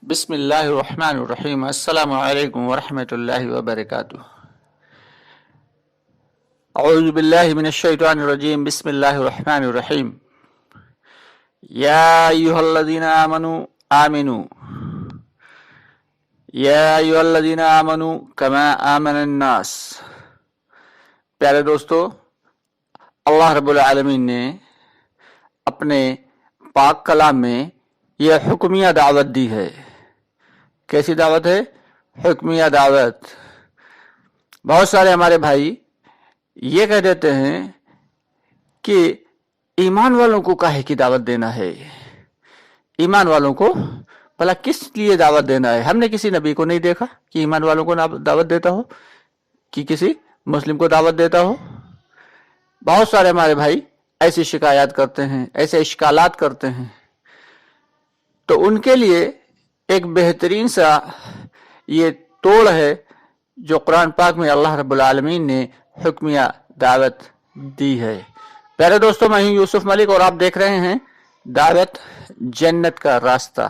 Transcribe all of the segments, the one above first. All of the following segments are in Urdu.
بسم اللہ الرحمن الرحیم السلام علیکم ورحمۃ اللہ وبرکاتہ اعوذ باللہ من الشیطان الرجیم بسم اللہ الرحمن الرحیم یا ایھا الذین آمنوا یا ایھا الذین آمنوا کما آمن الناس۔ پیارے دوستو، اللہ رب العالمین نے اپنے پاک کلام میں یہ حکمیہ دعوت دی ہے۔ کیسی دعوت ہے؟ حکمیہ دعوت۔ بہت سارے ہمارے بھائی یہ کہہ دیتے ہیں کہ ایمان والوں کو کاہے کی دعوت دینا ہے، ایمان والوں کو بھلا کس لیے دعوت دینا ہے؟ ہم نے کسی نبی کو نہیں دیکھا کہ ایمان والوں کو دعوت دیتا ہو، کہ کسی مسلم کو دعوت دیتا ہو۔ بہت سارے ہمارے بھائی ایسی شکایات کرتے ہیں، ایسے اشکالات کرتے ہیں، تو ان کے لیے ایک بہترین سا یہ توڑ ہے جو قرآن پاک میں اللہ رب العالمین نے حکمیہ دعوت دی ہے۔ پیارے دوستو، میں ہوں یوسف ملک اور آپ دیکھ رہے ہیں دعوت جنت کا راستہ۔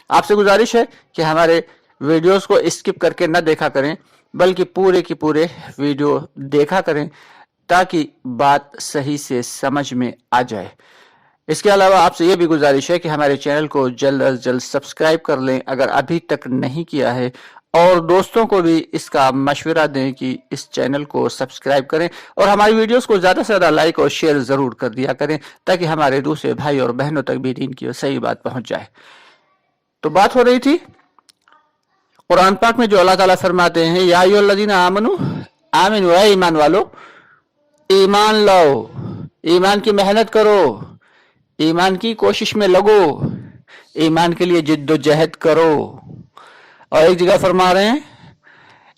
آپ سے گزارش ہے کہ ہمارے ویڈیوز کو اسکپ کر کے نہ دیکھا کریں، بلکہ پورے کی پورے ویڈیو دیکھا کریں تاکہ بات صحیح سے سمجھ میں آ جائے۔ اس کے علاوہ آپ سے یہ بھی گزارش ہے کہ ہمارے چینل کو جلد از جلد سبسکرائب کر لیں اگر ابھی تک نہیں کیا ہے، اور دوستوں کو بھی اس کا مشورہ دیں کہ اس چینل کو سبسکرائب کریں اور ہماری ویڈیوز کو زیادہ سے زیادہ لائک اور شیئر ضرور کر دیا کریں تاکہ ہمارے دوسرے بھائی اور بہنوں تک بھی دین کی صحیح بات پہنچ جائے۔ تو بات ہو رہی تھی قرآن پاک میں جو اللہ تعالیٰ فرماتے ہیں یا ایھا الذین آمنوا، اے ایمان والو، ایمان لاؤ، ایمان کی محنت کرو، ایمان کی کوشش میں لگو، ایمان کے لیے جد و جہد کرو۔ اور ایک جگہ فرما رہے ہیں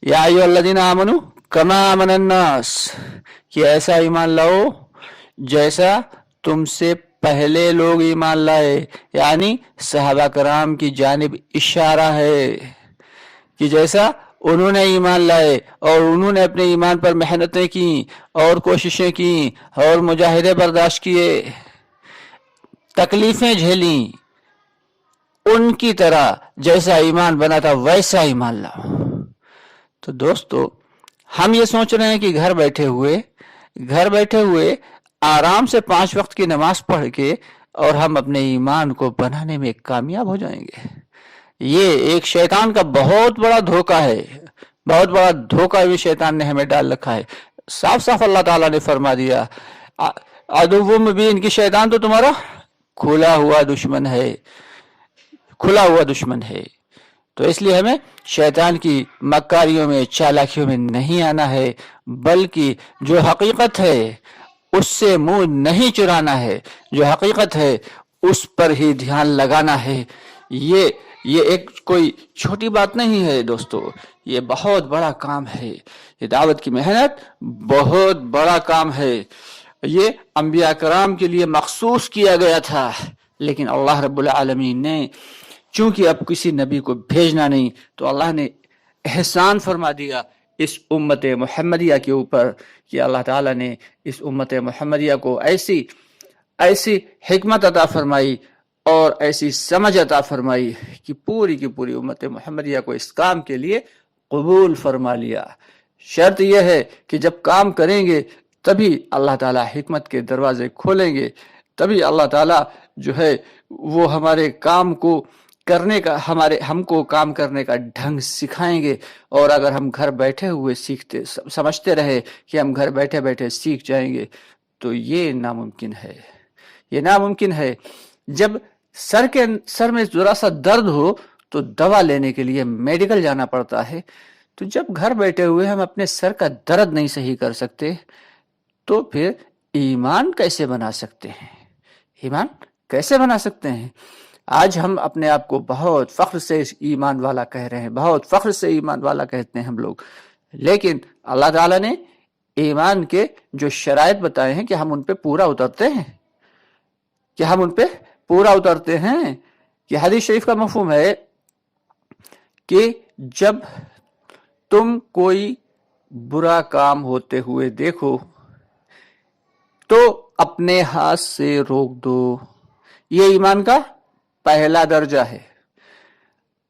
یا ایھا الذین آمنوا کما آمن الناس، کہ ایسا ایمان لاؤ جیسا تم سے پہلے لوگ ایمان لائے، یعنی صحابہ کرام کی جانب اشارہ ہے کہ جیسا انہوں نے ایمان لائے اور انہوں نے اپنے ایمان پر محنتیں کی اور کوششیں کی اور مجاہدے برداشت کیے، تکلیفیں جھیلیں، ان کی طرح جیسا ایمان بنا تھا ویسا ایمان لاؤ۔ تو دوستو، ہم یہ سوچ رہے ہیں کہ گھر بیٹھے ہوئے آرام سے 5 وقت کی نماز پڑھ کے اور ہم اپنے ایمان کو بنانے میں کامیاب ہو جائیں گے۔ یہ ایک شیطان کا بہت بڑا دھوکہ ہے، بہت بڑا دھوکہ بھی شیطان نے ہمیں ڈال رکھا ہے۔ صاف صاف اللہ تعالیٰ نے فرما دیا عدو مبین، کی شیطان تو تمہارا کھلا ہوا دشمن ہے۔ تو اس لیے ہمیں شیطان کی مکاریوں میں، چالاکیوں میں نہیں آنا ہے، بلکہ جو حقیقت ہے اس سے منہ نہیں چرانا ہے، جو حقیقت ہے اس پر ہی دھیان لگانا ہے۔ یہ ایک کوئی چھوٹی بات نہیں ہے دوستو، یہ بہت بڑا کام ہے۔ یہ دعوت کی محنت بہت بڑا کام ہے۔ یہ انبیاء کرام کے لیے مخصوص کیا گیا تھا، لیکن اللہ رب العالمین نے چونکہ اب کسی نبی کو بھیجنا نہیں، تو اللہ نے احسان فرما دیا اس امت محمدیہ کے اوپر کہ اللہ تعالیٰ نے اس امت محمدیہ کو ایسی حکمت عطا فرمائی اور ایسی سمجھ عطا فرمائی کہ پوری کی پوری امت محمدیہ کو اس کام کے لیے قبول فرما لیا۔ شرط یہ ہے کہ جب کام کریں گے تبھی اللہ تعالیٰ حکمت کے دروازے کھولیں گے، تبھی اللہ تعالیٰ جو ہے وہ ہمارے کام کو کرنے کا ہم کو کام کرنے کا ڈھنگ سکھائیں گے۔ اور اگر ہم گھر بیٹھے ہوئے سمجھتے رہے کہ ہم گھر بیٹھے بیٹھے سیکھ جائیں گے تو یہ ناممکن ہے۔ جب سر میں ذرا سا درد ہو تو دوا لینے کے لیے میڈیکل جانا پڑتا ہے، تو جب گھر بیٹھے ہوئے ہم اپنے سر کا درد نہیں صحیح کر سکتے تو پھر ایمان کیسے بنا سکتے ہیں؟ آج ہم اپنے آپ کو بہت فخر سے ایمان والا کہہ رہے ہیں، بہت فخر سے ایمان والا کہتے ہیں ہم لوگ، لیکن اللہ تعالیٰ نے ایمان کے جو شرائط بتائے ہیں کہ ہم ان پہ پورا اترتے ہیں، کہ حدیث شریف کا مفہوم ہے کہ جب تم کوئی برا کام ہوتے ہوئے دیکھو تو اپنے ہاتھ سے روک دو۔ یہ ایمان کا پہلا درجہ ہے۔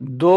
2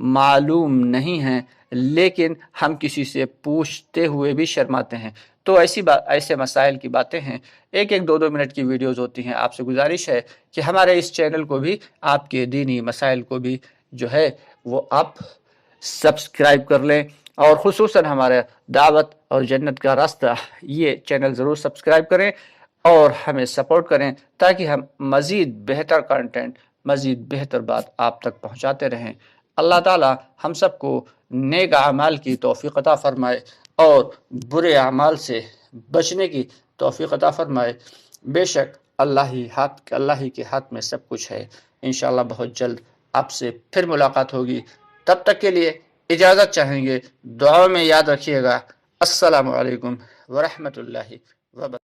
معلوم نہیں ہیں، لیکن ہم کسی سے پوچھتے ہوئے بھی شرماتے ہیں۔ تو ایسے مسائل کی باتیں ہیں، 1-2 منٹ کی ویڈیوز ہوتی ہیں۔ آپ سے گزارش ہے کہ ہمارے اس چینل کو بھی، آپ کے دینی مسائل کو بھی جو ہے وہ آپ سبسکرائب کر لیں، اور خصوصاً ہمارے دعوت اور جنت کا راستہ یہ چینل ضرور سبسکرائب کریں اور ہمیں سپورٹ کریں، تاکہ ہم مزید بہتر کنٹینٹ، مزید بہتر بات آپ تک پہنچاتے رہیں۔ اللہ تعالی ہم سب کو نیک اعمال کی توفیق عطا فرمائے اور برے اعمال سے بچنے کی توفیق عطا فرمائے۔ بے شک اللہ ہی کے ہاتھ میں سب کچھ ہے۔ انشاءاللہ بہت جلد آپ سے پھر ملاقات ہوگی، تب تک کے لیے اجازت چاہیں گے، دعا میں یاد رکھیے گا۔ السلام علیکم ورحمۃ اللہ وبرکاتہ۔